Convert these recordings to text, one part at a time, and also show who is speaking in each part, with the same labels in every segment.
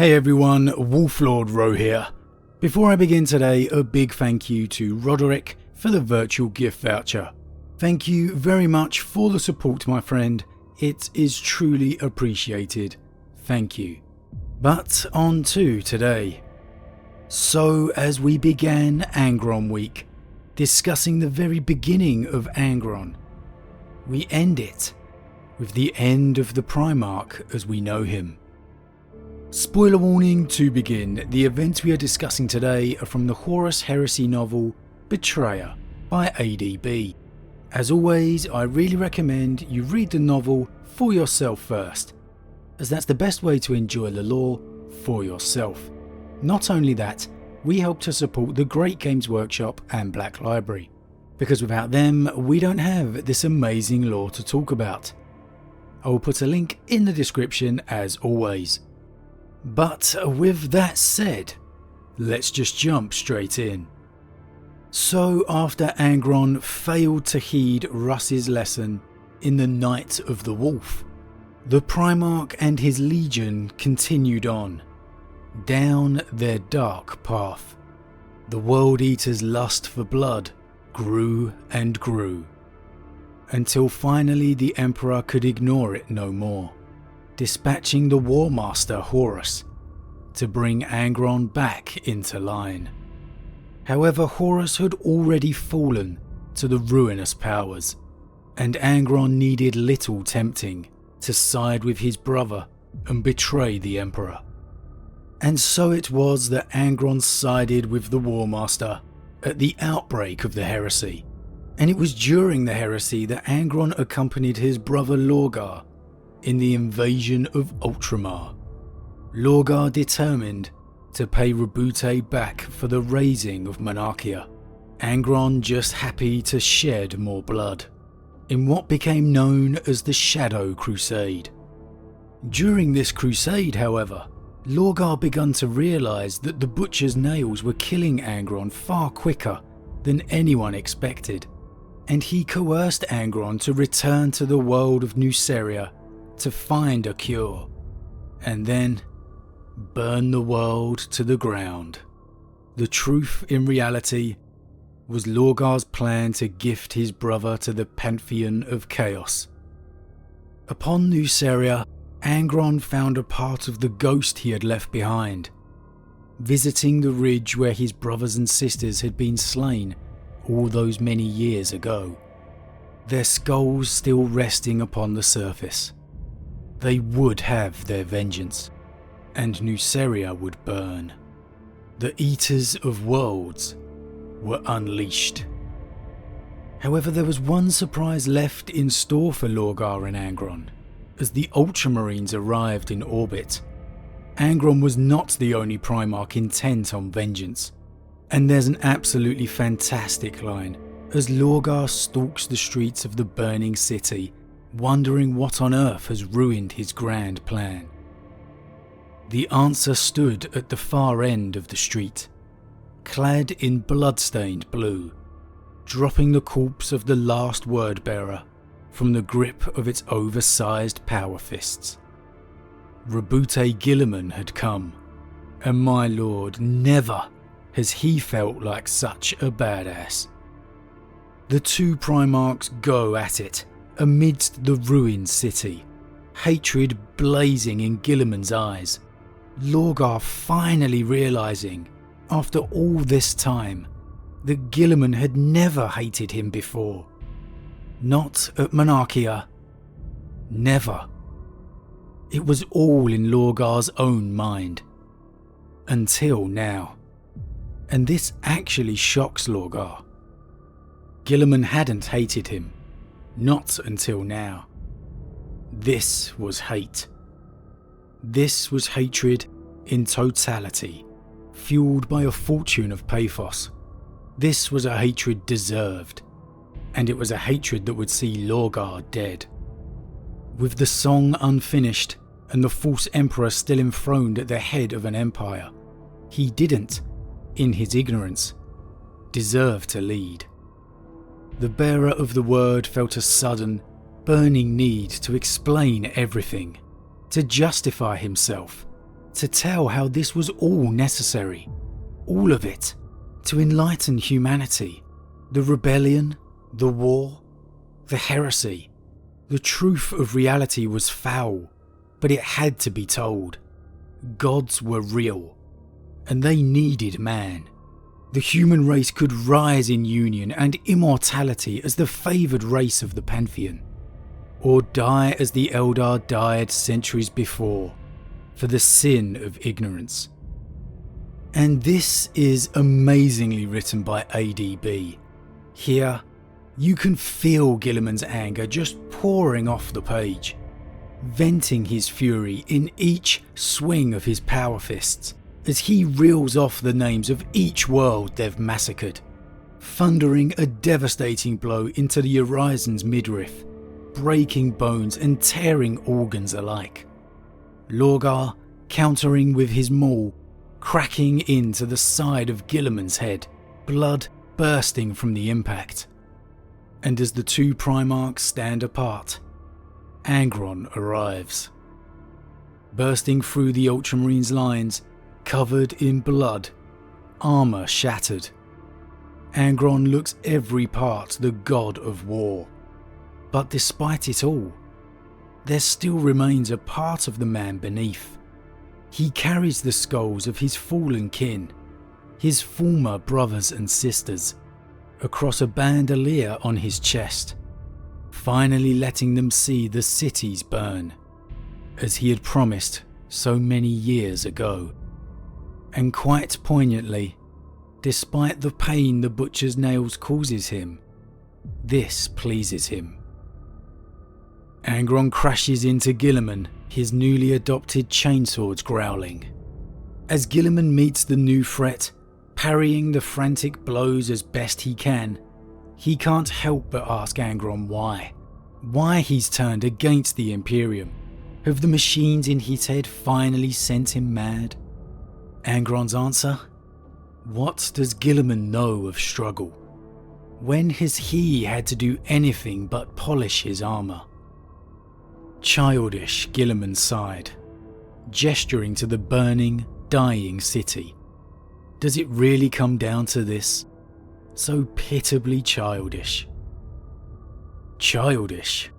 Speaker 1: Hey everyone, Wolf Lord Rho here. Before I begin today, a big thank you to Roderick for the virtual gift voucher. Thank you very much for the support, my friend. It is truly appreciated. Thank you. But on to today. So as we began Angron week, discussing the very beginning of Angron, we end it with the end of the Primarch as we know him. Spoiler warning to begin, the events we are discussing today are from the Horus Heresy novel Betrayal by ADB. As always, I really recommend you read the novel for yourself first, as that's the best way to enjoy the lore for yourself. Not only that, we help to support the great Games Workshop and Black Library, because without them we don't have this amazing lore to talk about. I will put a link in the description as always. But with that said, let's just jump straight in. So after Angron failed to heed Russ's lesson in the Night of the Wolf, the Primarch and his legion continued on, down their dark path. The World Eater's lust for blood grew and grew, until finally the Emperor could ignore it no more, dispatching the War Master Horus to bring Angron back into line. However, Horus had already fallen to the ruinous powers, and Angron needed little tempting to side with his brother and betray the Emperor. And so it was that Angron sided with the War Master at the outbreak of the heresy, and it was during the heresy that Angron accompanied his brother Lorgar in the invasion of Ultramar. Lorgar determined to pay Roboute back for the razing of Monarchia, Angron just happy to shed more blood, in what became known as the Shadow Crusade. During this crusade, however, Lorgar began to realise that the Butcher's nails were killing Angron far quicker than anyone expected, and he coerced Angron to return to the world of Nuceria to find a cure, and then burn the world to the ground. The truth in reality was Lorgar's plan to gift his brother to the Pantheon of Chaos. Upon Nuceria, Angron found a part of the ghost he had left behind, visiting the ridge where his brothers and sisters had been slain all those many years ago, their skulls still resting upon the surface. They would have their vengeance, and Nuceria would burn. The Eaters of Worlds were unleashed. However, there was one surprise left in store for Lorgar and Angron. As the Ultramarines arrived in orbit, Angron was not the only Primarch intent on vengeance, and there's an absolutely fantastic line as Lorgar stalks the streets of the burning city, wondering what on earth has ruined his grand plan. The answer stood at the far end of the street, clad in blood-stained blue, dropping the corpse of the last word-bearer from the grip of its oversized power fists. Roboute Guilliman had come, and my lord, never has he felt like such a badass. The two Primarchs go at it amidst the ruined city, hatred blazing in Guilliman's eyes, Lorgar finally realising, after all this time, that Guilliman had never hated him before. Not at Monarchia. Never. It was all in Lorgar's own mind. Until now. And this actually shocks Lorgar. Guilliman hadn't hated him. Not until now. This was hate. This was hatred in totality, fueled by a fortune of pathos. This was a hatred deserved, and it was a hatred that would see Lorgar dead. With the song unfinished and the false emperor still enthroned at the head of an empire, he didn't, in his ignorance, deserve to lead. The bearer of the word felt a sudden, burning need to explain everything, to justify himself, to tell how this was all necessary, all of it, to enlighten humanity. The rebellion, the war, the heresy. The truth of reality was foul, but it had to be told. Gods were real, and they needed man. The human race could rise in union and immortality as the favoured race of the Pantheon, or die as the Eldar died centuries before, for the sin of ignorance. And this is amazingly written by ADB. Here, you can feel Guilliman's anger just pouring off the page, venting his fury in each swing of his power fists as he reels off the names of each world they've massacred, thundering a devastating blow into the horizon's midriff, breaking bones and tearing organs alike. Lorgar countering with his maul, cracking into the side of Guilliman's head, blood bursting from the impact. And as the two Primarchs stand apart, Angron arrives. Bursting through the Ultramarines' lines, covered in blood, armour shattered. Angron looks every part the god of war. But despite it all, there still remains a part of the man beneath. He carries the skulls of his fallen kin, his former brothers and sisters, across a bandolier on his chest, finally letting them see the cities burn, as he had promised so many years ago. And quite poignantly, despite the pain the butcher's nails causes him, this pleases him. Angron crashes into Guilliman, his newly adopted chainswords growling. As Guilliman meets the new threat, parrying the frantic blows as best he can, he can't help but ask Angron why. Why he's turned against the Imperium. Have the machines in his head finally sent him mad? Angron's answer? What does Guilliman know of struggle? When has he had to do anything but polish his armour? Childish, Guilliman sighed, gesturing to the burning, dying city. Does it really come down to this? So pitiably childish. Childish.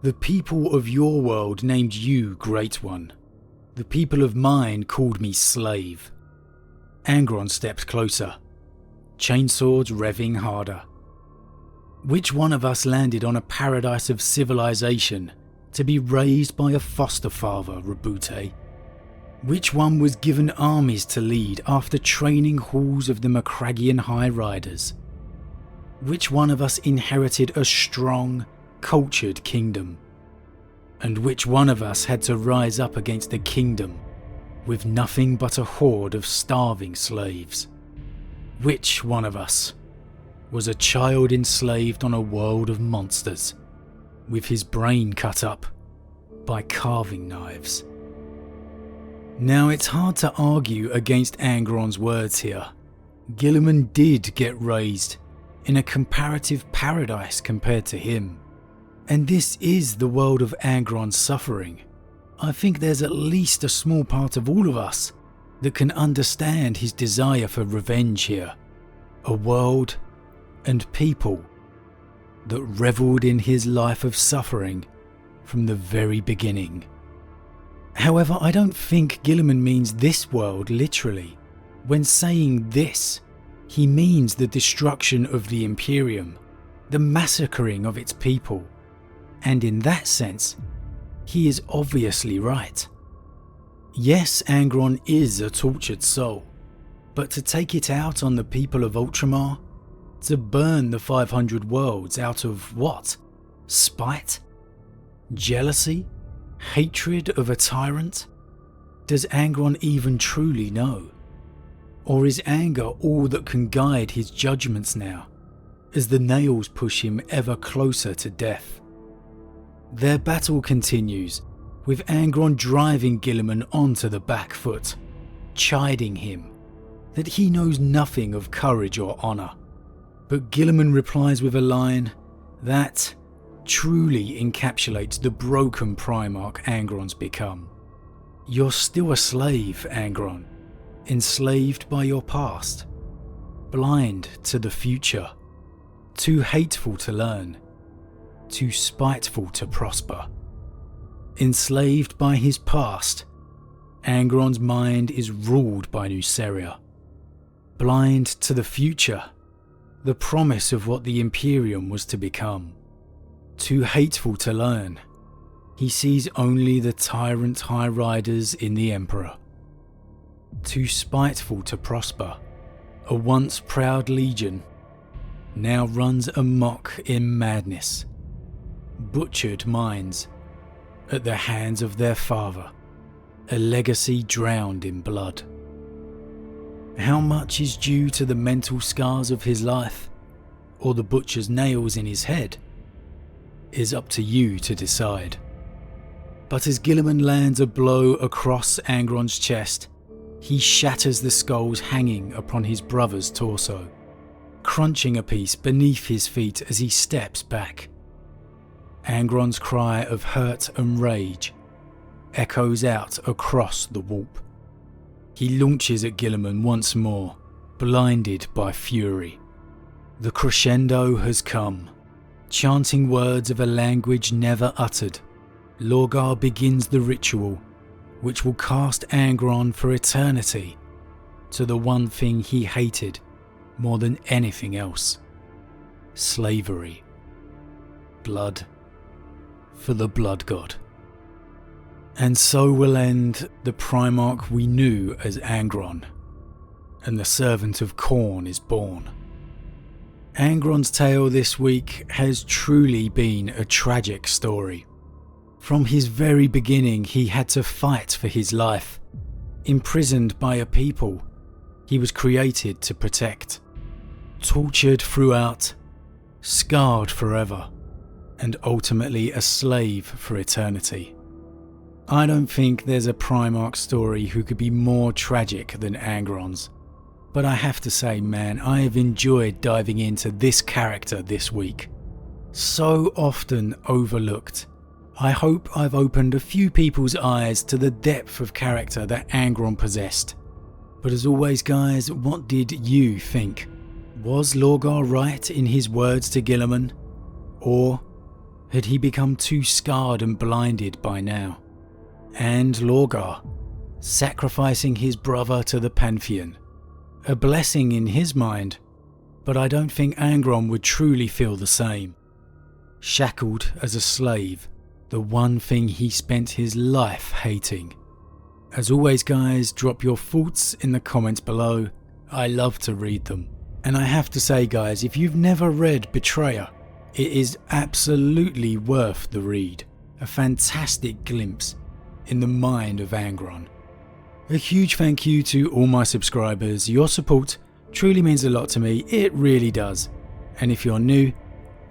Speaker 1: The people of your world named you Great One. The people of mine called me Slave. Angron stepped closer, chainswords revving harder. Which one of us landed on a paradise of civilization to be raised by a foster father, Roboute? Which one was given armies to lead after training halls of the Macragian High Riders? Which one of us inherited a strong, cultured kingdom? And which one of us had to rise up against a kingdom with nothing but a horde of starving slaves? Which one of us was a child enslaved on a world of monsters, with his brain cut up by carving knives? Now it's hard to argue against Angron's words here. Guilliman did get raised in a comparative paradise compared to him. And this is the world of Angron's suffering. I think there's at least a small part of all of us that can understand his desire for revenge here. A world and people that revelled in his life of suffering from the very beginning. However, I don't think Guilliman means this world literally. When saying this, he means the destruction of the Imperium, the massacring of its people. And in that sense, he is obviously right. Yes, Angron is a tortured soul, but to take it out on the people of Ultramar, to burn the 500 worlds out of what? Spite? Jealousy? Hatred of a tyrant? Does Angron even truly know? Or is anger all that can guide his judgments now, as the nails push him ever closer to death? Their battle continues, with Angron driving Guilliman onto the back foot, chiding him that he knows nothing of courage or honour. But Guilliman replies with a line that truly encapsulates the broken Primarch Angron's become. You're still a slave, Angron, enslaved by your past, blind to the future, too hateful to learn, too spiteful to prosper. Enslaved by his past, Angron's mind is ruled by Nuceria. Blind to the future, the promise of what the Imperium was to become. Too hateful to learn, he sees only the tyrant high riders in the Emperor. Too spiteful to prosper, a once proud legion now runs amok in madness. Butchered minds at the hands of their father, a legacy drowned in blood. How much is due to the mental scars of his life, or the butcher's nails in his head, is up to you to decide. But as Guilliman lands a blow across Angron's chest, he shatters the skulls hanging upon his brother's torso, crunching a piece beneath his feet as he steps back. Angron's cry of hurt and rage echoes out across the warp. He launches at Guilliman once more, blinded by fury. The crescendo has come. Chanting words of a language never uttered, Lorgar begins the ritual which will cast Angron for eternity to the one thing he hated more than anything else: slavery. Blood for the Blood God. And so will end the Primarch we knew as Angron, and the servant of Khorne is born. Angron's tale this week has truly been a tragic story. From his very beginning, he had to fight for his life, imprisoned by a people he was created to protect, tortured throughout, scarred forever, and ultimately a slave for eternity. I don't think there's a Primarch story who could be more tragic than Angron's, but I have to say, man, I have enjoyed diving into this character this week. So often overlooked. I hope I've opened a few people's eyes to the depth of character that Angron possessed. But as always, guys, what did you think? Was Lorgar right in his words to Guilliman? Or had he become too scarred and blinded by now? And Lorgar, sacrificing his brother to the Pantheon. A blessing in his mind, but I don't think Angron would truly feel the same. Shackled as a slave, the one thing he spent his life hating. As always, guys, drop your thoughts in the comments below. I love to read them. And I have to say, guys, if you've never read Betrayal, it is absolutely worth the read. A fantastic glimpse in the mind of Angron. A huge thank you to all my subscribers. Your support truly means a lot to me, it really does. And if you're new,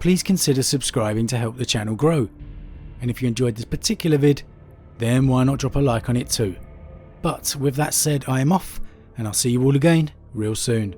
Speaker 1: please consider subscribing to help the channel grow. And if you enjoyed this particular vid, then why not drop a like on it too. But with that said, I am off, and I'll see you all again real soon.